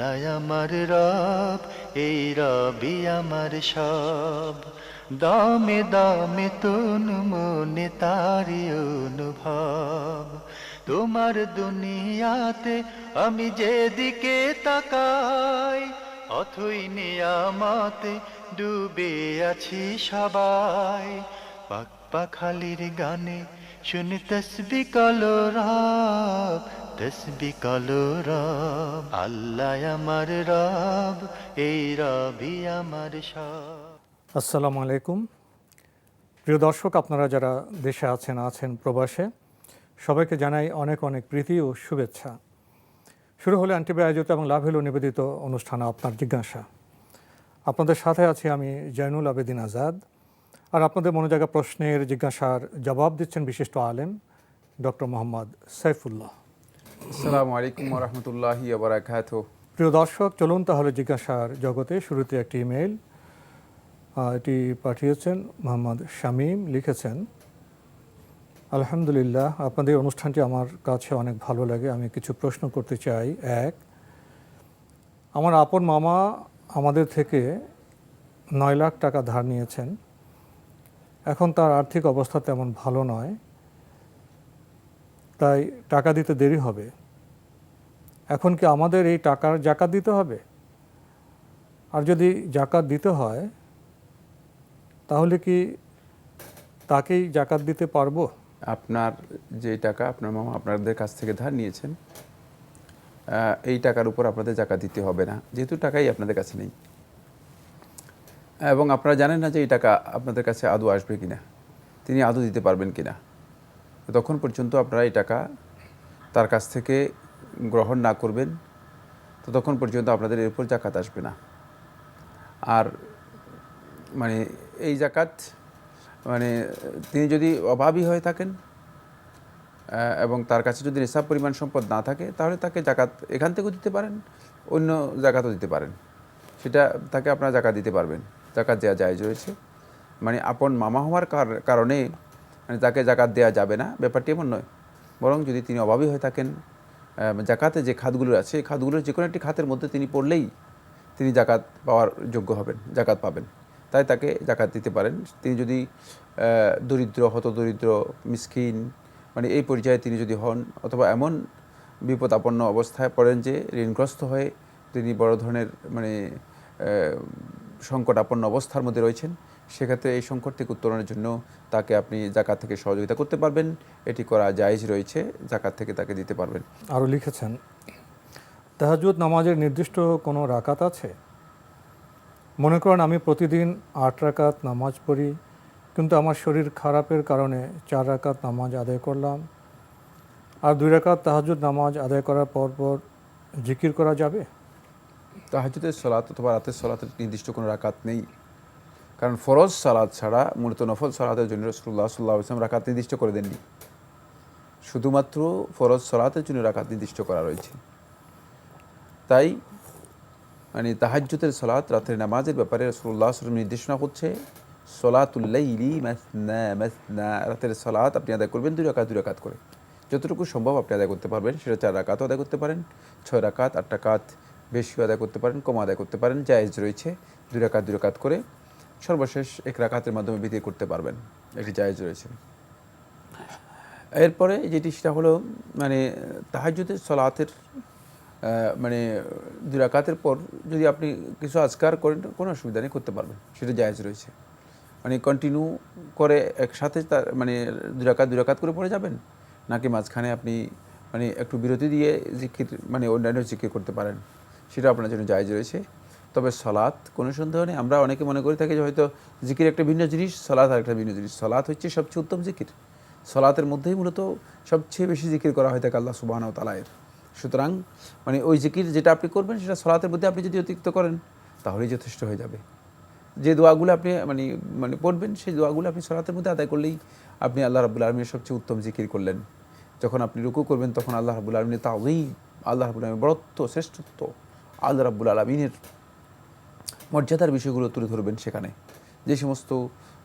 আল্লাহ আমার রব, এই রবি আমার সব। দামে দামে তন মনে তারি অনুভব। তোমার দুনিয়াতে আমি যেদিকে তাকাই, অথই নিয়ামতে ডুবে আছি সবাই। পাক পাখালির গানে শুনি তসবি কলো রব, তসবি কলো রব। আল্লাহ আমার রব, এই রবি আমার সব। আসসালামু আলাইকুম। প্রিয় দর্শক, আপনারা যারা দেশে আছেন প্রবাসে, সবাইকে জানাই অনেক অনেক প্রীতি ও শুভেচ্ছা। শুরু হলো অ্যান্টিবাই আয়োজিত এবং লাভেলো নিবেদিত অনুষ্ঠান আপনার জিজ্ঞাসা। আপনাদের সাথে আছি আমি জয়নুল আবেদিন আজাদ। আর আপনাদের মনে জাগা প্রশ্নের জিজ্ঞাসার জবাব দিচ্ছেন বিশিষ্ট আলেম ডক্টর মোহাম্মদ সাইফুল্লাহ। আসসালামু আলাইকুম ওয়া রাহমাতুল্লাহি ওয়া বারাকাতুহু। প্রিয় দর্শক, চলুন তাহলে জিজ্ঞাসার জগতে। শুরুতে একটি ইমেইল, এটি পাঠিয়েছেন মোহাম্মদ শামীম। লিখেছেন, আলহামদুলিল্লাহ, আপনাদের অনুষ্ঠানটি আমার কাছে অনেক ভালো লাগে। আমি কিছু প্রশ্ন করতে চাই। এক, আমার আপন মামা আমাদের থেকে 9 লাখ টাকা ধার নিয়েছেন। এখন তার আর্থিক অবস্থা তেমন ভালো নয়, তাই টাকা দিতে দেরি হবে। এখন কি আমাদের এই টাকার জাকাত দিতে হবে? আর যদি জাকাত দিতে হয়, তাহলে কি তাকেই জাকাত দিতে পারবো? আপনার যে টাকা আপনার মামা আপনাদের কাছ থেকে ধার নিয়েছেন, এই টাকার উপর আপনাদের জাকাত দিতে হবে না, যেহেতু টাকাই আপনাদের কাছে নেই এবং আপনারা জানেন না যে এই টাকা আপনাদের কাছে আদৌ আসবে কিনা, তিনি আদৌ দিতে পারবেন কিনা। তখন পর্যন্ত আপনারা এই টাকা তার কাছ থেকে গ্রহণ না করবেন, ততক্ষণ পর্যন্ত আপনাদের এর উপর জাকাত আসবে না। আর মানে এই জাকাত মানে তিনি যদি অভাবী হয়ে থাকেন এবং তার কাছে যদি নিসাব পরিমাণ সম্পদ না থাকে, তাহলে তাকে জাকাত এখান থেকেও দিতে পারেন, অন্য জাকাতও দিতে পারেন, সেটা তাকে আপনারা জাকাত দিতে পারবেন। জাকাত দেওয়া জায়েজ রয়েছে। মানে আপন মামা হওয়ার কারণে মানে তাকে জাকাত দেওয়া যাবে না, ব্যাপারটি এমন নয়। বরং যদি তিনি অভাবী হয়ে থাকেন, জাকাতে যে খাতগুলো আছে এই খাতগুলোর যে কোনো একটি খাতের মধ্যে তিনি পড়লেই তিনি জাকাত পাওয়ার যোগ্য হবেন, জাকাত পাবেন, তাই তাকে জাকাত দিতে পারেন। তিনি যদি দরিদ্র, হতদরিদ্র, মিসকিন মানে এই পর্যায়ে তিনি যদি হন, অথবা এমন বিপদাপন্ন অবস্থায় পড়েন যে ঋণগ্রস্ত হয়ে তিনি বড় ধরনের মানে সংকটাপন্ন অবস্থার মধ্যে রয়েছেন, সেক্ষেত্রে এই সংকট থেকে উত্তরণের জন্য তাকে আপনি জাকাত থেকে সহযোগিতা করতে পারবেন। এটি করা জায়েজ রয়েছে, জাকাত থেকে তাকে দিতে পারবেন। আরও লিখেছেন, তাহাজ্জুদ নামাজের নির্দিষ্ট কোনো রাকাত আছে? মনে করেন আমি প্রতিদিন 8 রাকাত নামাজ পড়ি, কিন্তু আমার শরীর খারাপের কারণে 4 রাকাত নামাজ আদায় করলাম। আর 2 রাকাত তাহাজ্জুদ নামাজ আদায় করার পর জিকির করা যাবে? তাহাজ্জুদের সালাত অথবা রাতের সালাতের নির্দিষ্ট কোনো রাকাত নেই, কারণ ফরজ সালাত ছাড়া মূলত নফল সালাতের জন্য রাসূলুল্লাহ সাল্লাল্লাহু আলাইহি ওয়াসাল্লাম রাকাত নির্দিষ্ট করে দেননি। শুধুমাত্র ফরজ সালাতের জন্য রাকাত নির্দিষ্ট করা রয়েছে। তাই মানে তাহাজ্জুদের সালাত, রাতের নামাজের ব্যাপারে রাসূলুল্লাহ সাল্লাল্লাহু আলাইহি ওয়াসাল্লাম নির্দেশনা হচ্ছে সলাতুল লাইলি মাসনা মাসনা, রাতের সালাত আপনি আদায় করবেন 2 রাকাত 2 রাকাত করে। যতটুকু সম্ভব আপনি আদায় করতে পারবেন, সেটা 4 রাকাতও আদায় করতে পারেন, 6 রাকাত, 8 রাকাত, বেশিও আদায় করতে পারেন, কম আদায় করতে পারেন, জায়েজ রয়েছে। 2 রাকাত 2 রাকাত করে সর্বশেষ 1 রাকাতের মাধ্যমে বিতির করতে পারবেন, এটি জায়েজ রয়েছে। এরপরে যেটি সেটা হলো মানে তাহাজ্জুদের সালাতের মানে 2 রাকাতের পর যদি আপনি কিছু আজকার করেন, কোনো অসুবিধা নেই, করতে পারবেন, সেটা জায়েজ রয়েছে। মানে কন্টিনিউ করে একসাথে তার মানে 2 রাকাত 2 রাকাত করে পড়ে যাবেন, নাকি মাঝখানে আপনি মানে একটু বিরতি দিয়ে জিকির মানে অন্যান্য জিকির করতে পারেন, সেটা আপনার জন্য জায়েজ রয়েছে। তবে সালাত কোনো সন্দেহ নেই, আমরা অনেকে মনে করে থাকি যে হয়তো জিকির একটা ভিন্ন জিনিস, সালাত আর একটা ভিন্ন জিনিস। সালাত হচ্ছে সবচেয়ে উত্তম জিকির, সালাতের মধ্যেই মূলত সবচেয়ে বেশি জিকির করা হয় থাকে আল্লাহ সুবহানাহু ওয়া তাআলার। সুতরাং মানে ওই জিকির যেটা আপনি করবেন সেটা সালাতের মধ্যে আপনি যদি অতিরিক্ত করেন, তাহলেই যথেষ্ট হয়ে যাবে। যে দোয়াগুলো আপনি মানে মানে পড়বেন, সেই দোয়াগুলো আপনি সালাতের মধ্যে আদায় করলেই আপনি আল্লাহ রাব্বুল আলামিনের সবচেয়ে উত্তম জিকির করলেন। যখন আপনি রুকু করবেন, তখন আল্লাহ রাব্বুল আলামিনের তাওয়ীম, আল্লাহ রাব্বুল আলামিনের বড়ত্ব, শ্রেষ্ঠত্ব, আল্লাহ রাব্বুল আলামিনের মর্যাদার বিষয়গুলো তুলে ধরবেন। সেখানে যে সমস্ত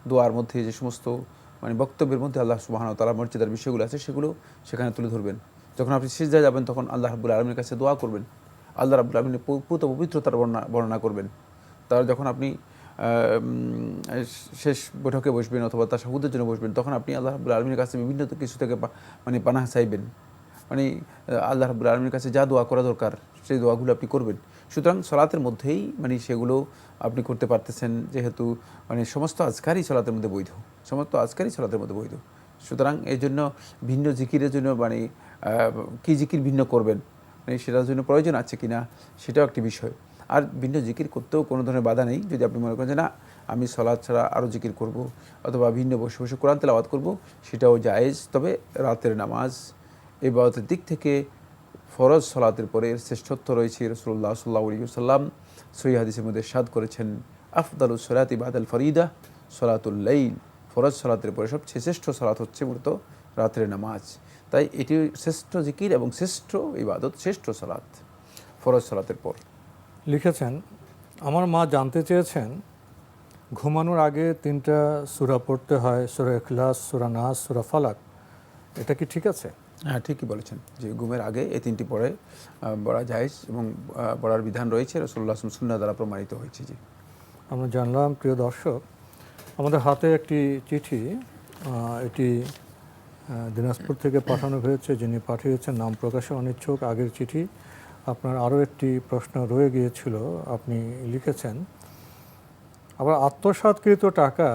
দোয়ার মধ্যে, যে সমস্ত মানে বক্তব্যের মধ্যে আল্লাহ সুবহানাহু ওয়া তাআলার মর্যাদার বিষয়গুলো আছে, সেগুলো সেখানে তুলে ধরবেন। যখন আপনি সিজদায় যাবেন, তখন আল্লাহ রাব্বুল আলামিনের কাছে দোয়া করবেন, আল্লাহ রাব্বুল আলামিনের পুত পবিত্রতার বর্ণনা করবেন। তার যখন আপনি শেষ বৈঠকে বসবেন অথবা তাশাহুদের জন্য বসবেন, তখন আপনি আল্লাহ রাব্বুল আলামিনের কাছে বিভিন্ন কিছু থেকে মানে পানাহ চাইবেন। মানে আল্লাহ রাব্বুল আলামিনের কাছে যা দোয়া করা দরকার সেই দোয়াগুলো আপনি করবেন। সুতরাং সলাতের মধ্যেই মানে সেগুলো আপনি করতে পারতেছেন, যেহেতু মানে সমস্ত আজকারই সলাতের মধ্যে বৈধ, সমস্ত আজকারই সলাতের মধ্যে বৈধ। সুতরাং এই জন্য ভিন্ন জিকিরের জন্য মানে কী জিকির ভিন্ন করবেন, মানে সেটার জন্য প্রয়োজন আছে কিনা সেটাও একটি বিষয়। আর ভিন্ন জিকির করতেও কোনো ধরনের বাধা নেই। যদি আপনি মনে করেন যে না আমি সলাৎ ছাড়া আরও জিকির করব অথবা ভিন্ন বসে বসে কোরআন তেলাওয়াত করব, সেটাও জায়েজ। তবে রাতের নামাজ ইবাদতের দিক থেকে ফরজ সলাতের পরে শ্রেষ্ঠত্ব রয়েছে। রাসূলুল্লাহ সাল্লাল্লাহু আলাইহি ওয়াসাল্লাম সহিহ হাদিসের মধ্যে ইরশাদ করেছেন, আফদালুস সলাতি বাদাল ফরিদা সলাতুল লাইল। ফরজ সলাতের পরে সবচেয়ে শ্রেষ্ঠ সলাত হচ্ছে মূলত রাতের নামাজ। তাই এটি শ্রেষ্ঠ জিকির এবং শ্রেষ্ঠ ইবাদত, শ্রেষ্ঠ সলাত ফরজ সলাতের পর। লিখেছেন, আমার মা জানতে চেয়েছেন ঘুমানোর আগে 3টা সূরা পড়তে হয়, সূরা ইখলাস, সূরা নাস, সূরা ফালাক, এটা কি ঠিক আছে? হ্যাঁ, ঠিকই বলেছেন যে ঘুমের আগে এই 3টি পড়ে পড়া জায়েজ এবং পড়ার বিধান রয়েছে, রাসূলুল্লাহ সাল্লাল্লাহু আলাইহি ওয়াসাল্লাম সুন্নাহ দ্বারা প্রমাণিত হয়েছে। জি, আমরা জানলাম প্রিয় দর্শক, আমাদের হাতে একটি চিঠি, এটি দিনাজপুর থেকে পাঠানো হয়েছে। যিনি পাঠিয়েছেন নাম প্রকাশে অনিচ্ছুক। আগের চিঠি আপনার আরও একটি প্রশ্ন রয়ে গিয়েছিল, আপনি লিখেছেন, আবার আত্মসাৎকৃত টাকা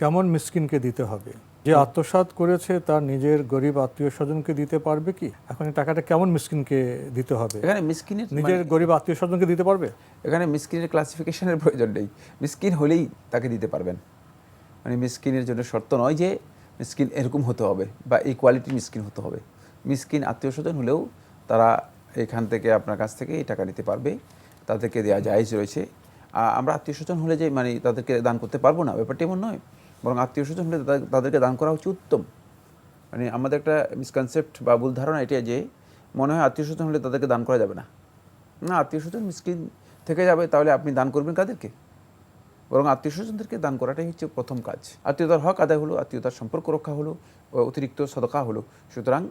কেমন মিসকিনকে দিতে হবে? যে আত্মসাৎ করেছে তার নিজের গরিব আত্মীয় স্বজনকে দিতে পারবে কি? এখন এই টাকাটা কেমন মিসকিনকে দিতে হবে? এখানে মিসকিনের নিজের গরিব আত্মীয় স্বজনকে দিতে পারবে? এখানে মিসকিনের ক্লাসিফিকেশনের প্রয়োজন নেই। মিসকিন হলেই তাকে দিতে পারবেন। মানে মিসকিনের জন্য শর্ত নয় যে মিসকিন এরকম হতে হবে বা এই কোয়ালিটির মিসকিন হতে হবে। মিসকিন আত্মীয় স্বজন হলেও তারা এখান থেকে আপনার কাছ থেকে এই টাকা নিতে পারবে, তাদেরকে দেওয়া জায়েজ রয়েছে। আমরা আত্মীয় স্বজন হলে যে মানে তাদেরকে দান করতে পারবো না, ব্যাপারটা এমন নয়। বরং আত্মীয় স্বজন হলে তাদেরকে দান করা হচ্ছে উত্তম। মানে আমাদের একটা মিসকনসেপ্ট বা ভুল ধারণা এটা যে মনে হয় আত্মীয় স্বজন হলে তাদেরকে দান করা যাবে না। না, আত্মীয় স্বজন মিসকিন থেকে যাবে, তাহলে আপনি দান করবেন কাদেরকে? বরং আত্মীয় স্বজনদেরকে দান করাটাই হচ্ছে প্রথম কাজ। আত্মীয়তার হক আদায় হলো, আত্মীয়তার সম্পর্ক রক্ষা হলো, অতিরিক্ত সদকা হলো। সুতরাং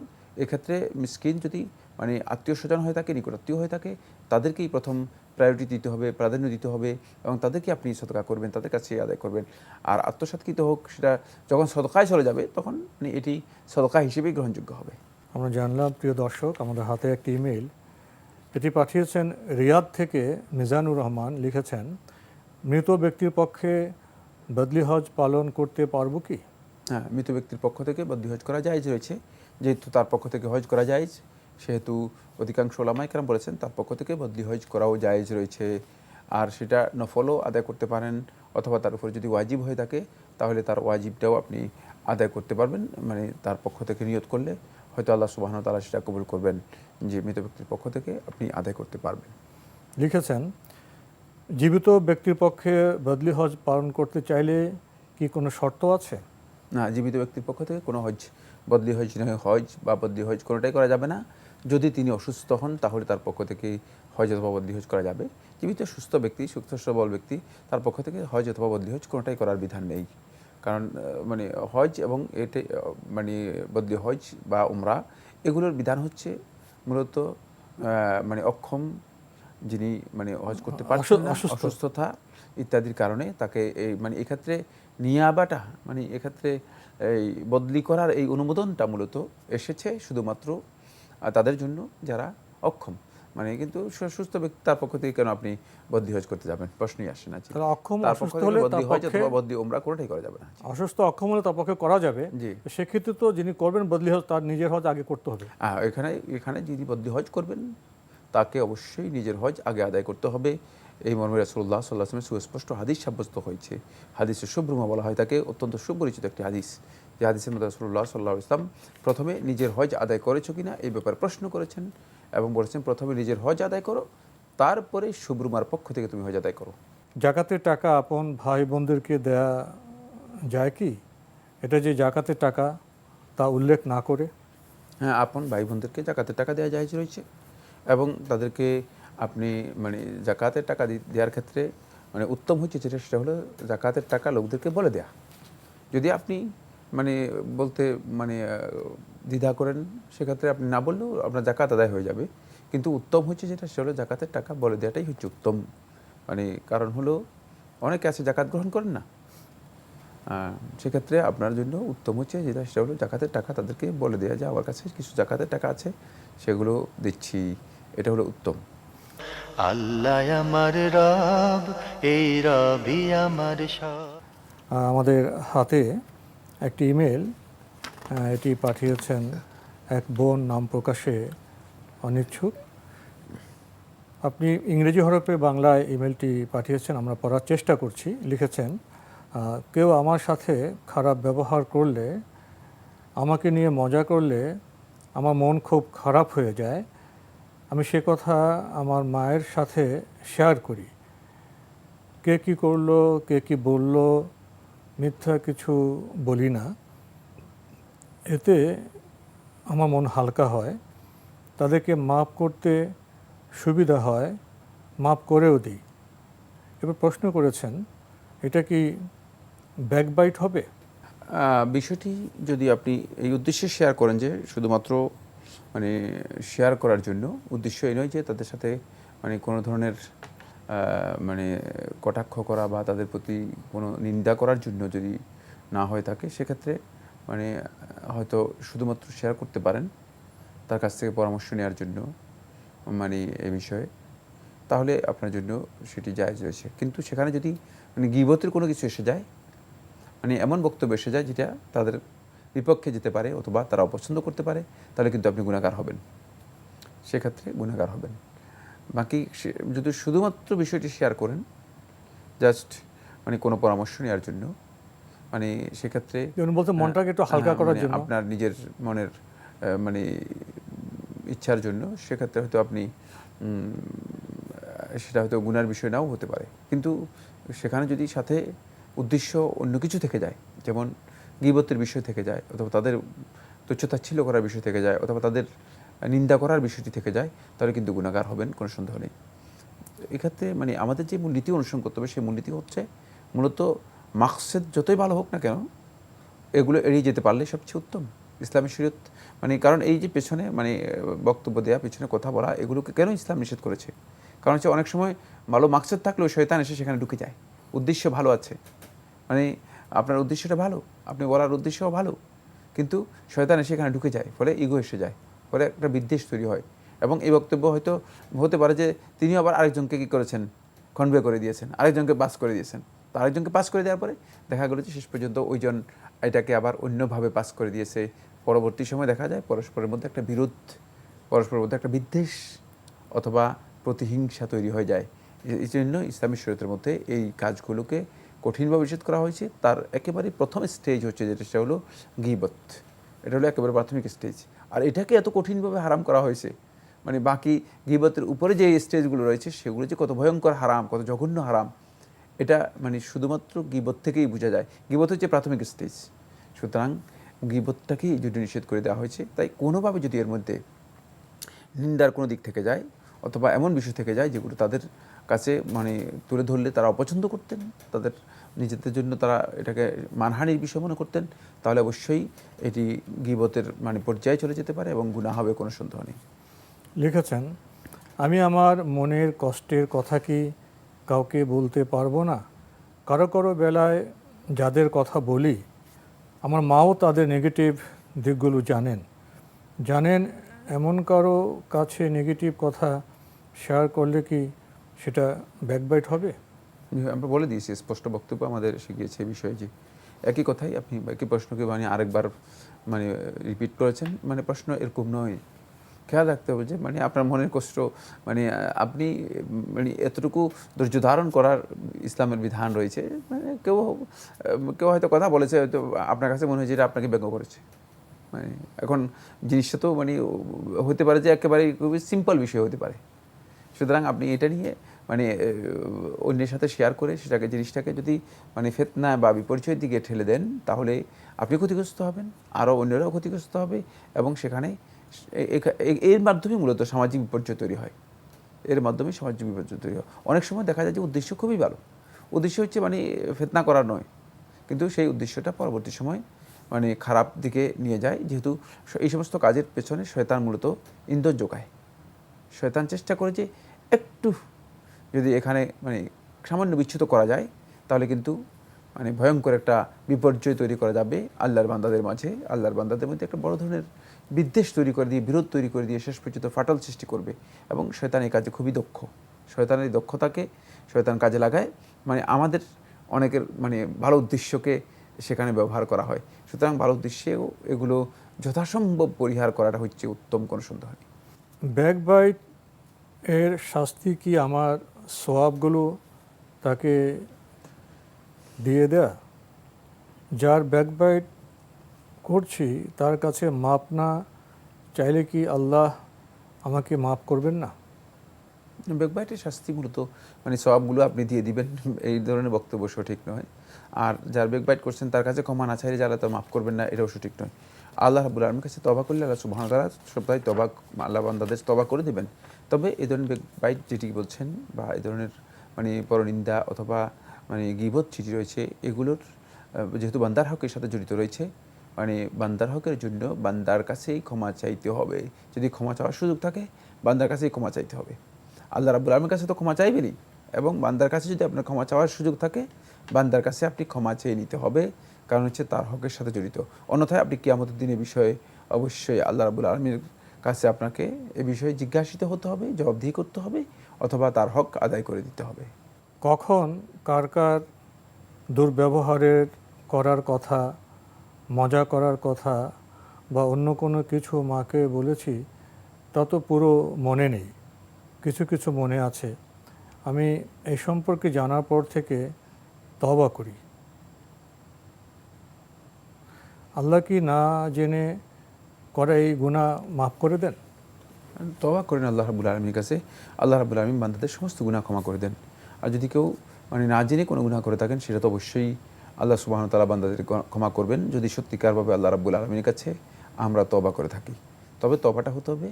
এক্ষেত্রে মিসকিন যদি মানে আত্মীয় স্বজন হয়ে থাকে, নিকটাত্মীয় হয়ে থাকে, তাদেরকেই প্রথম প্রায়োরিটি দিতে হবে, প্রাধান্য দিতে হবে এবং তাদেরকে আপনি সদকা করবেন, তাদের কাছে আদায় করবেন। আর আত্মসাৎকৃত হোক, সেটা যখন সদকায় চলে যাবে তখন মানে এটি সদকা হিসেবেই গ্রহণযোগ্য হবে। আমরা জানলাম প্রিয় দর্শক, আমাদের হাতে একটি ইমেইল, এটি পাঠিয়েছেন রিয়াদ থেকে মিজানুর রহমান। লিখেছেন, মৃত ব্যক্তির পক্ষে বদলি হজ পালন করতে পারবো কি? হ্যাঁ, মৃত ব্যক্তির পক্ষ থেকে বদলি হজ করা জায়েজ রয়েছে। যেহেতু তার পক্ষ থেকে হজ করা জায়েজ, সেহেতু অধিকাংশ ওলামায়ে কেরাম বলেছেন তার পক্ষ থেকে বদলি হজ করাও জায়েজ রয়েছে। আর সেটা নফলও আদায় করতে পারেন, অথবা তার উপর যদি ওয়াজিব হয়ে থাকে তাহলে তার ওয়াজিবটাও আপনি আদায় করতে পারবেন। মানে তার পক্ষ থেকে নিয়ত করলে হয়তো আল্লাহ সুবহানাহু ওয়া তাআলা সেটা কবুল করবেন, যে মৃত ব্যক্তির পক্ষ থেকে আপনি আদায় করতে পারবেন। লিখেছেন, জীবিত ব্যক্তির পক্ষে বদলি হজ পালন করতে চাইলে কি কোনো শর্ত আছে? না, জীবিত ব্যক্তির পক্ষ থেকে কোনো হজ, বদলি হজ নয়, হজ বা বদলি হজ কোনোটাই করা যাবে না। যদি তিনি অসুস্থ হন তাহলে তার পক্ষ থেকে হজ অথবা বদলি হজ করা যাবে। জীবিত সুস্থ ব্যক্তি, সুস্থ সবল ব্যক্তি, তার পক্ষ থেকে হজ অথবা বদলি হজ কোনোটাই করার বিধান নেই। কারণ মানে হজ এবং এটাই মানে বদলি হজ বা উমরা, এগুলোর বিধান হচ্ছে মূলত মানে অক্ষম যিনি মানে হজ করতে পারছেন না, অসুস্থতা ইত্যাদির কারণে তাকে এই মানে এক্ষেত্রে নিয়াবাটা মানে এক্ষেত্রে এই বদলি করার এই অনুমোদনটা মূলত এসেছে শুধুমাত্র তাদের জন্য যারা অক্ষম। মানে কিন্তু সুস্থ ব্যক্তি তার পক্ষ থেকে কেন আপনি বদলি হজ করতে যাবেন, প্রশ্নই আসে না। অক্ষম তার পক্ষ অসুস্থ থেকে হলে বদলি হজ অথবা বদলি উমরা কোনোটাই করা যাবে না। অসুস্থ অক্ষম হলে তার পক্ষে করা যাবে। জি, সেক্ষেত্রে তো যিনি করবেন বদলি হজ তার নিজের হজ আগে করতে হবে। এখানে যিনি বদলি হজ করবেন তাকে অবশ্যই নিজের হজ আগে আদায় করতে হবে। এই মর্মে রাসূলুল্লাহ সাল্লাল্লাহু আলাইহি ওয়াসাল্লাম সুস্পষ্ট হাদিস সাব্যস্ত হয়েছে। হাদিসে শুভ্রমা বলা হয় তাকে, অত্যন্ত সুপরিচিত একটি হাদিস। যে হাদিসের মধ্যে রাসূলুল্লাহ সাল্লাল্লাহু আলাইহি ওয়াসাল্লাম প্রথমে নিজের হজ আদায় করেছো কিনা এই ব্যাপারে প্রশ্ন করেছেন এবং বলেছেন প্রথমে নিজের হজ আদায় করো, তারপরে শুভ্রমার পক্ষ থেকে তুমি হজ আদায় করো। জাকাতের টাকা আপন ভাই বোনদেরকে দেয়া যায় কি? এটা যে জাকাতের টাকা তা উল্লেখ না করে। হ্যাঁ, আপন ভাই বোনদেরকে জাকাতের টাকা দেওয়া জায়েজ রয়েছে এবং তাদেরকে আপনি মানে জাকাতের টাকা দেওয়ার ক্ষেত্রে মানে উত্তম হচ্ছে যেটা, সেটা হলো জাকাতের টাকা লোকদেরকে বলে দেয়া। যদি আপনি মানে বলতে মানে দ্বিধা করেন, সেক্ষেত্রে আপনি না বললেও আপনার জাকাত আদায় হয়ে যাবে। কিন্তু উত্তম হচ্ছে যেটা সেটা হলো জাকাতের টাকা বলে দেওয়াটাই হচ্ছে উত্তম। মানে কারণ হলো অনেকে আছে জাকাত গ্রহণ করেন না, সেক্ষেত্রে আপনার জন্য উত্তম হচ্ছে যেটা সেটা হলো জাকাতের টাকা তাদেরকে বলে দেওয়া যে আমার কাছে কিছু জাকাতের টাকা আছে, সেগুলো দিচ্ছি, এটা হলো উত্তম। আল্লাহ আমার রব, এই রবি আমার সব। আমাদের হাতে একটি ইমেল, এটি পাঠিয়েছেন এক বোন, নাম প্রকাশে অনিচ্ছুক। আপনি ইংরেজি হরফে বাংলায় ইমেলটি পাঠিয়েছেন, আমরা পড়ার চেষ্টা করছি। লিখেছেন, কেউ আমার সাথে খারাপ ব্যবহার করলে, আমাকে নিয়ে মজা করলে আমার মন খুব খারাপ হয়ে যায়। আমি সে কথা আমার মায়ের সাথে শেয়ার করি। কে কী করলো, কে কী বলল, মিথ্যা কিছু বলি না। এতে আমার মন হালকা হয়, তাদেরকে মাপ করতে সুবিধা হয়, মাপ করেও দিই। এবার প্রশ্ন করেছেন, এটা কি ব্যাকবাইট হবে? বিষয়টি যদি আপনি এই উদ্দেশ্যে শেয়ার করেন যে শুধুমাত্র মানে শেয়ার করার জন্য, উদ্দেশ্য এই নয় যে তাদের সাথে মানে কোনো ধরনের মানে কটাক্ষ করা বা তাদের প্রতি কোনো নিন্দা করার জন্য যদি না হয়ে থাকে, সেক্ষেত্রে মানে হয়তো শুধুমাত্র শেয়ার করতে পারেন তার কাছ থেকে পরামর্শ নেওয়ার জন্য মানে এই বিষয়ে, তাহলে আপনার জন্য সেটি জায়েজ রয়েছে। কিন্তু সেখানে যদি মানে গীবতের কোনো কিছু এসে যায়, মানে এমন বক্তব্য এসে যায় যেটা তাদের বিপক্ষে যেতে পারে অথবা তারা অপছন্দ করতে পারে, তাহলে কিন্তু আপনি গুনাহগার হবেন, সেক্ষেত্রে গুনাহগার হবেন। বাকি যদি শুধুমাত্র বিষয়টি শেয়ার করেন জাস্ট মানে কোনো পরামর্শ নেওয়ার জন্য, মানে সেক্ষেত্রে বলতে মনটাকে একটু হালকা করার জন্য, আপনার নিজের মনের মানে ইচ্ছার জন্য, সেক্ষেত্রে হয়তো আপনি সেটা হয়তো গুনার বিষয় নাও হতে পারে। কিন্তু সেখানে যদি সাথে উদ্দেশ্য অন্য কিছু থেকে যায়, যেমন গীবতের বিষয় থেকে যায়, অথবা তাদের তুচ্ছতাচ্ছিল্য করার বিষয় থেকে যায়, অথবা তাদের নিন্দা করার বিষয়টি থেকে যায়, তাহলে কিন্তু গুনাহগার হবেন, কোনো সন্দেহ নেই। এক্ষেত্রে মানে আমাদের যে মূলনীতি অনুসরণ করতে হবে, সেই মূলনীতি হচ্ছে মূলত মাকসেদ যতই ভালো হোক না কেন, এগুলো এড়িয়ে যেতে পারলে সবচেয়ে উত্তম। ইসলামী শরীয়ত মানে কারণ এই যে পেছনে মানে বক্তব্য দেওয়া, পেছনে কথা বলা, এগুলোকে কেন ইসলাম নিষেধ করেছে? কারণ হচ্ছে অনেক সময় ভালো মাকসেদ থাকলেও শয়তান এসে সেখানে ঢুকে যায়। উদ্দেশ্য ভালো আছে, মানে আপনার উদ্দেশ্যটা ভালো, আপনি বলার উদ্দেশ্যও ভালো, কিন্তু শয়তান এসে এখানে ঢুকে যায়, ফলে ইগো এসে যায়, ফলে একটা বিদ্বেষ তৈরি হয়। এবং এই বক্তব্য হয়তো হতে পারে যে তিনি আবার আরেকজনকে কী করেছেন, কনভে করে দিয়েছেন, আরেকজনকে পাস করে দিয়েছেন। তো আরেকজনকে পাস করে দেওয়ার পরে দেখা গেল যে শেষ পর্যন্ত ওইজন এটাকে আবার অন্যভাবে পাস করে দিয়েছে। পরবর্তী সময় দেখা যায় পরস্পরের মধ্যে একটা বিরোধ, পরস্পরের মধ্যে একটা বিদ্বেষ অথবা প্রতিহিংসা তৈরি হয়ে যায়। এই জন্য ইসলামী শরীয়তের মধ্যে এই কাজগুলোকে কঠিনভাবে নিষেধ করা হয়েছে। তার একেবারে প্রথম স্টেজ হচ্ছে যেটা, সেটা হলো গীবত। এটা হলো একেবারে প্রাথমিক স্টেজ। আর এটাকে এত কঠিনভাবে হারাম করা হয়েছে, মানে বাকি গীবতের উপরে যে স্টেজগুলো রয়েছে সেগুলো যে কত ভয়ঙ্কর হারাম, কত জঘন্য হারাম, এটা মানে শুধুমাত্র গীবত থেকেই বোঝা যায়। গীবত হচ্ছে প্রাথমিক স্টেজ। সুতরাং গীবতটাকেই এই জন্য নিষেধ করে দেওয়া হয়েছে। তাই কোনোভাবে যদি এর মধ্যে নিন্দার কোনো দিক থেকে যায়, অথবা এমন বিষয় থেকে যায় যেগুলো তাদের কাছে মানে তুলে ধরলে তারা অপছন্দ করতেন, তাদের নিজেদের জন্য তারা এটাকে মানহানির বিষয় মনে করতেন, তাহলে অবশ্যই এটি গীবতের মানে পর্যায়ে চলে যেতে পারে এবং গুনাহ হবে, কোনো সন্দেহ নেই। লিখেছেন, আমি আমার মনের কষ্টের কথা কি কাউকে বলতে পারবো না? কারো কারো বেলায় যাদের কথা বলি, আমার মাও তাদের নেগেটিভ দিকগুলো জানেন। এমন কারো কাছে নেগেটিভ কথা শেয়ার করলে কি সেটা ব্যাকবাইট হবে? আমরা বলে দিয়েছি, স্পষ্ট বক্তব্য আমাদের শিখিয়েছে এই বিষয়ে যে একই কথাই আপনি একই প্রশ্নকে মানে আরেকবার মানে রিপিট করেছেন। মানে প্রশ্ন এরকম নয়, খেয়াল রাখতে হবে যে মানে আপনার মনের কষ্ট মানে আপনি মানে এতটুকু ধৈর্য ধারণ করার ইসলামের বিধান রয়েছে। মানে কেউ হয়তো কথা বলেছে, হয়তো আপনার কাছে মনে হয়েছে এটা আপনাকে ব্যঙ্গ করেছে। মানে এখন জিনিসটা তো মানে হতে পারে যে একেবারে খুবই সিম্পল বিষয় হতে পারে। সুতরাং আপনি এটা নিয়ে মানে অন্যের সাথে শেয়ার করে সেটাকে জিনিসটাকে যদি মানে ফিতনা বা বিপর্যয়ের দিকে ঠেলে দেন, তাহলে আপনি ক্ষতিগ্রস্ত হবেন, আরও অন্যরাও ক্ষতিগ্রস্ত হবে, এবং সেখানে এর মাধ্যমে মূলত সামাজিক বিপর্যয় তৈরি হয়। এর মাধ্যমে সামাজিক বিপর্যয় তৈরি হয়। অনেক সময় দেখা যায় যে উদ্দেশ্য খুবই ভালো, উদ্দেশ্য হচ্ছে মানে ফিতনা করার নয়, কিন্তু সেই উদ্দেশ্যটা পরবর্তী সময় মানে খারাপ দিকে নিয়ে যায়, যেহেতু এই সমস্ত কাজের পেছনে শয়তান মূলত ইন্ধন যোগায়। শয়তান চেষ্টা করে যে একটু যদি এখানে মানে সামান্য বিচ্যুত করা যায় তাহলে কিন্তু মানে ভয়ঙ্কর একটা বিপর্যয় তৈরি করা যাবে আল্লাহর বান্দাদের মাঝে। আল্লাহর বান্দাদের মধ্যে একটা বড় ধরনের বিদ্বেষ তৈরি করে দিয়ে, বিরোধ তৈরি করে দিয়ে শেষ পর্যন্ত ফাটল সৃষ্টি করবে। এবং শয়তান এই কাজে খুবই দক্ষ। শয়তানের এই দক্ষতাকে শয়তান কাজে লাগায়, মানে আমাদের অনেকের মানে ভালো উদ্দেশ্যকে সেখানে ব্যবহার করা হয়। সুতরাং ভালো উদ্দেশ্যেও এগুলো যথাসম্ভব পরিহার করাটা হচ্ছে উত্তম, কোনো সন্দেহ নেই। ব্যাকবাইট এর শাস্তি কি আমার সোয়াবগুলো তাকে দিয়ে দেয়া? যার ব্যাকবাইট করছি তার কাছে মাপ না চাইলে কি আল্লাহ আমাকে মাপ করবেন না? ব্যাকবাইটের শাস্তি মূলত মানে সওয়াবগুলো আপনি দিয়ে দিবেন, এই ধরনের বক্তব্য সঠিক নয়। আর যার ব্যাকবাইট করছেন তার কাছে ক্ষমা না চাইলে যারা তো মাফ করবেন না, এটাও সঠিক নয়। আল্লাহ রাব্বুল আলামিনের কাছে তওবা করলে আল্লাহ সুবহানাহু ওয়া তাআলা সপ্তাহে তওবা, আল্লাহ বান্দাদের তওবা করে দেবেন। তবে এই ধরনের ব্যাকবাইট যেটি বলছেন বা এই ধরনের মানে পরনিন্দা অথবা মানে গীবত যেটি রয়েছে, এগুলোর যেহেতু বান্দার হকের সাথে জড়িত রয়েছে, মানে বান্দার হকের জন্য বান্দার কাছেই ক্ষমা চাইতে হবে। যদি ক্ষমা চাওয়ার সুযোগ থাকে বান্দার কাছেই ক্ষমা চাইতে হবে। আল্লাহ রাব্বুল আলামিনের কাছে তো ক্ষমা চাইবেনই, এবং বান্দার কাছে যদি আপনার ক্ষমা চাওয়ার সুযোগ থাকে বান্দার কাছে আপনি ক্ষমা চেয়ে নিতে হবে, কারণ হচ্ছে তার হকের সাথে জড়িত। অন্যথায় আপনি কিয়ামতের দিনের বিষয়ে অবশ্যই আল্লাহ রাব্বুল আলামিনের কাছে আপনাকে এ বিষয়ে জিজ্ঞাসিত হতে হবে, জবাবদিহি করতে হবে, অথবা তার হক আদায় করে দিতে হবে। কখন কার কার দুর্ব্যবহারের করার কথা, মজা করার কথা বা অন্য কোনো কিছু মাকে বলেছি তা তো পুরো মনে নেই, কিছু কিছু মনে আছে। আমি এই সম্পর্কে জানার পর থেকে তওবা করি। আল্লাহ কি না জেনে করা এই গুনাহ মাফ করে দেন? তওবা করেন আল্লাহ রাব্বুল আলামিনের কাছে, আল্লাহ রাব্বুল আলামিন বান্দাদের সমস্ত গুনাহ ক্ষমা করে দেন। আর যদি কেউ মানে না জেনে কোনো গুনাহ করে থাকেন সেটা তো অবশ্যই আল্লাহ সুবহানাহু ওয়া তাআলা বান্দাদের ক্ষমা করবেন, যদি সত্যিকারভাবে আল্লাহ রাব্বুল আলামিনের কাছে আমরা তওবা করে থাকি। তবে তওবাটা হতে হবে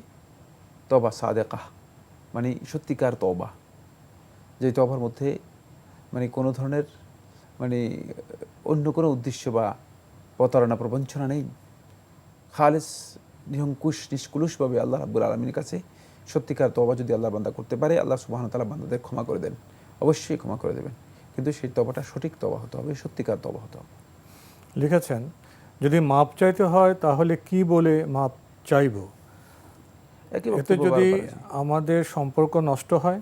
তওবা সাদেকাহ, মানে সত্যিকার তওবা, যে তওবার মধ্যে মানে কোনো ধরনের মানে অন্য কোনো উদ্দেশ্য বা প্রতারণা প্রবঞ্চনা নেই। খালেস নিরঙ্কুশ নিষ্কুলুষভাবে আল্লাহ রাব্বুল আলামিনের কাছে সত্যিকার তওবা যদি আল্লাহ বান্দা করতে পারে, আল্লাহ সুবহানাহু ওয়া তাআলা বান্দাদের ক্ষমা করে দেন, অবশ্যই ক্ষমা করে দেবেন। কিন্তু সেই তওবাটা সঠিক তওবা হতে হবে, সত্যিকার তওবা হতে হবে। লিখেছেন, যদি মাপ চাইতে হয় তাহলে কি বলে মাপ চাইব? একই এতে বক্তব্য যদি বারবার আছে। আমাদের সম্পর্ক নষ্ট হয়,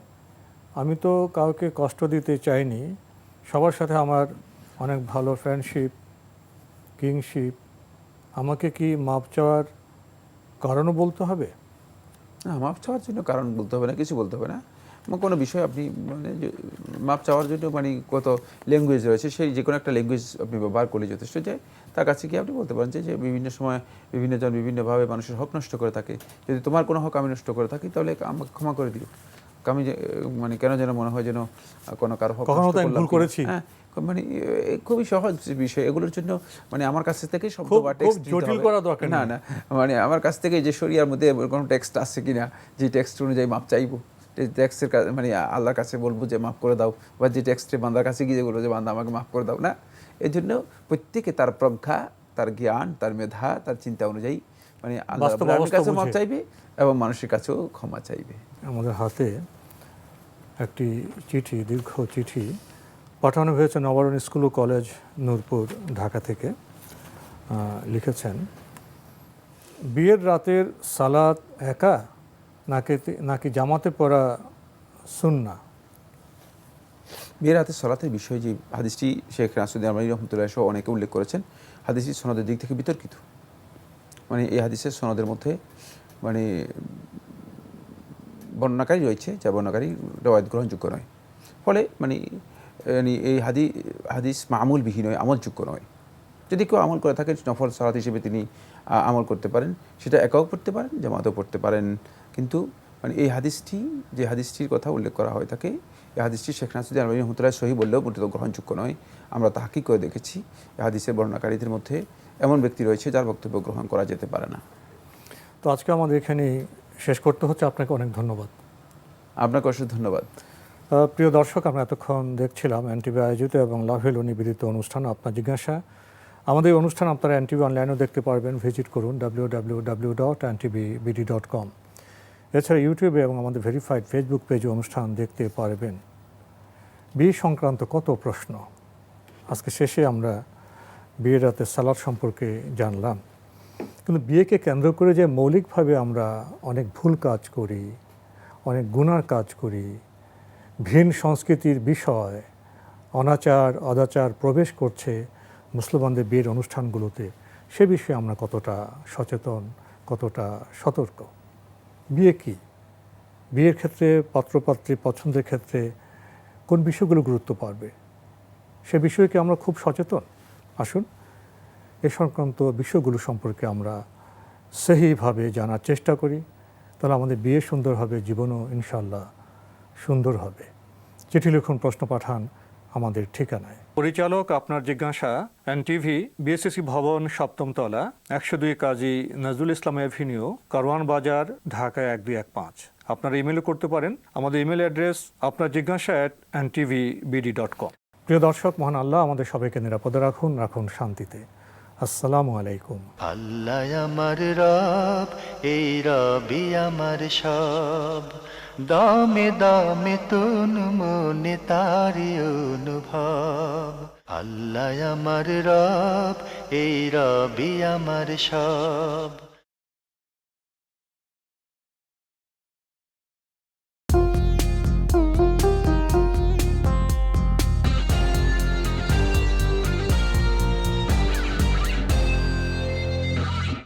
আমি তো কাউকে কষ্ট দিতে চাইনি, সবার সাথে আমার অনেক ভালো ফ্রেন্ডশিপ, কিংশিপ, আমাকে কি মাপ চাওয়ার কারণও বলতে হবে? না, মাপ চাওয়ার জন্য কারণ বলতে হবে না, কিছু বলতে হবে না। কোনো বিষয় আপনি মানে মাপ চাওয়ার জন্য মানে কত ল্যাঙ্গুয়েজ রয়েছে, সেই যে কোনো একটা ল্যাঙ্গুয়েজ আপনি ব্যবহার করলে যথেষ্ট। যে তার কাছে কি আপনি বলতে পারেন যে বিভিন্ন সময় বিভিন্নজন বিভিন্নভাবে মানুষের হক নষ্ট করে থাকে, যদি তোমার কোনো হক আমি নষ্ট করে থাকি তাহলে আমাকে ক্ষমা করে দিও। আমি যে মানে কেন যেন মনে হয় যেন কোনো কারো হক কখনো নষ্ট তো আমি করলাম ভুল করেছি। হ্যাঁ, মানে খুবই সহজ বিষয় এগুলোর জন্য। মানে আমার কাছ থেকে শব্দ খুব বা খুব টেক্সট জটিল করা দরকার না নেই। না, মানে আমার কাছ থেকে যে শরিয়ার মধ্যে কোনো টেক্সট আছে কিনা, যে টেক্সট অনুযায়ী মাপ চাইবো, টেক্সটের মানে আল্লাহর কাছে বলবো যে মাফ করে দাও, বা যে টেক্সটে বান্দার কাছে গিয়ে বলবো যে বান্দা আমাকে মাফ করে দাও না। এই জন্য প্রত্যেকে তার প্রজ্ঞা, তার জ্ঞান, তার মেধা, তার চিন্তা অনুযায়ী মানে আল্লাহ বাস্তব রাব্বুল আলামিনের অবস্থা কাছে মাফ বুঝে। চাইবে এবং মানুষের কাছেও ক্ষমা চাইবে। আমাদের হাতে একটি চিঠি, দীর্ঘ চিঠি পাঠানো হয়েছে নবারুণ স্কুল ও কলেজ, নূরপুর, ঢাকা থেকে। লিখেছেন, বিয়ের রাতের সালাত একা নাকি জামাতে পড়া সুন্নাহ? বিয়ের রাতে সলাতের বিষয়ে যে হাদিসটি শেখ নাসিরুদ্দিন আলবানী রহমতুল্লাহ সহ অনেকে উল্লেখ করেছেন, হাদিসটি সনদের দিক থেকে বিতর্কিত। মানে এই হাদিসের সনদের মধ্যে মানে বর্ণনাকারী রয়েছে, যা বর্ণনাকারী রওয়ায়াত গ্রহণযোগ্য নয়। ফলে মানে এই হাদিস মামুল বিহীন নয়, আমলযোগ্য নয়। যদি কেউ আমল করে থাকে নফল সালাত হিসেবে তিনি আমল করতে পারেন, সেটা একাও পড়তে পারেন, জামাতেও পড়তে পারেন। কিন্তু মানে এই হাদিসটি, যে হাদিসটির কথা উল্লেখ করা হয় থাকে, এই হাদিসটি শেখ নাসিরুদ্দিন আলবানী রহমতুল্লাহ সহি বললেও মোটেও গ্রহণযোগ্য নয়। আমরা তাহকিক করে দেখেছি, এই হাদিসের বর্ণনাকারীদের মধ্যে এমন ব্যক্তি রয়েছে যার বক্তব্য গ্রহণ করা যেতে পারে না। তো আজকে আমাদের এখানে শেষ করতে হচ্ছে। আপনাকে অনেক ধন্যবাদ। আপনাকে অশেষ ধন্যবাদ। প্রিয় দর্শক, আমরা এতক্ষণ দেখছিলাম এনটিভি আয়োজিত এবং লাভেল নিবেদিত অনুষ্ঠান আপনার জিজ্ঞাসা। আমাদের এই অনুষ্ঠান আপনারা এনটিভি অনলাইনেও দেখতে পারবেন। ভিজিট করুন www.ntvbd.com। এছাড়া ইউটিউবে এবং আমাদের ভেরিফাইড ফেসবুক পেজে অনুষ্ঠান দেখতে পারবেন। বিয়ে সংক্রান্ত কত প্রশ্ন, আজকে শেষে আমরা বিয়ের রাতে সালাত সম্পর্কে জানলাম। কিন্তু বিয়েকে কেন্দ্র করে যে মৌলিকভাবে আমরা অনেক ভুল কাজ করি, অনেক গুনার কাজ করি, ভিন সংস্কৃতির বিষয়, অনাচার অদাচার প্রবেশ করছে মুসলমানদের বিয়ের অনুষ্ঠানগুলোতে, সে বিষয়ে আমরা কতটা সচেতন, কতটা সতর্ক? বিয়ে কি? বিয়ের ক্ষেত্রে পাত্রপাত্রী পছন্দের ক্ষেত্রে কোন বিষয়গুলো গুরুত্ব পাবে, সে বিষয়ে কি আমরা খুব সচেতন? আসুন এ সংক্রান্ত বিষয়গুলো সম্পর্কে আমরা সহিভাবে জানার চেষ্টা করি, তাহলে আমাদের বিয়ে সুন্দর হবে, জীবনও ইনশাআল্লাহ সুন্দর হবে। চিঠি লিখুন, প্রশ্ন পাঠান আমাদের ঠিকানায়। পরিচালক আপনার জিজ্ঞাসা, এনটিভি, বিএসসিসি ভবন, 7ম তলা, 102 কাজী নজরুল ইসলাম এভিনিউ, কারওয়ান বাজার, ঢাকা 1215। আপনারা ইমেলও করতে পারেন। আমাদের ইমেল অ্যাড্রেস আপনার জিজ্ঞাসা @ntvbd.com। প্রিয় দর্শক, মহান আল্লাহ আমাদের সবাইকে নিরাপদে রাখুন, রাখুন শান্তিতে। আসসালামু আলাইকুম। আল্লাহ আমার রব, এই রবি আমার সব, দামে দামে তুন মনে তারি অনুভব। আল্লাহ আমার রব, এই রবি আমার সব।